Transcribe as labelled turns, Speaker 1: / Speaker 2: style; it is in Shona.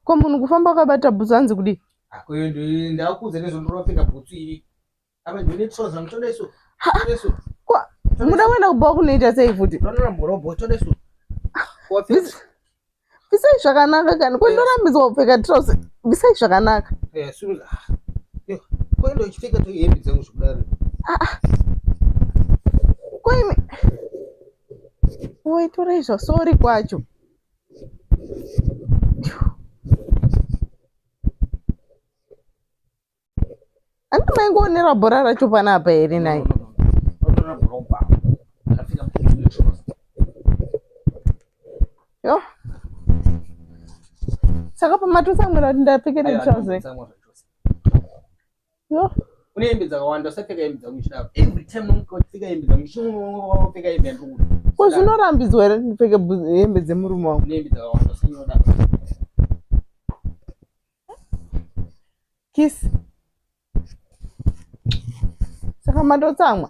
Speaker 1: Ko munhu kufamba akabata bhutsu hanzi kudi.
Speaker 2: Akuyo ndio ndakuze nezvondorapfeka bhutsu iri. Apa ndine trouser mutodeso.
Speaker 1: Kwa muda wenda kuba kunoita sei futi?
Speaker 2: Ndonorambura bhotodeso.
Speaker 1: Bisai zvakanaka kana kondorambidzwa kupfeka trouser. Bisai zvakanaka.
Speaker 2: Sura. Yo, kwendo uchipfeka tu hembe dzangu zvakudaro.
Speaker 1: Koime. Oi, toreizva sorry kwacho. Andi maingoonera bhora racho panapa here nai. Yo. Saka pamatotsamwira kuti ndapfekere trouser. Yo.
Speaker 2: Une hembe dzakawanda usapfeka hembe dzangu chidaro. Every time unopfeka hembe dzangu unopfeka hembe yangu.
Speaker 1: Ko zvinorambidzwa here ndipfeke hembe dzemurume wangu?
Speaker 2: Hembe dzakawanda usinyoda.
Speaker 1: Kiss. Saka matotsamwa.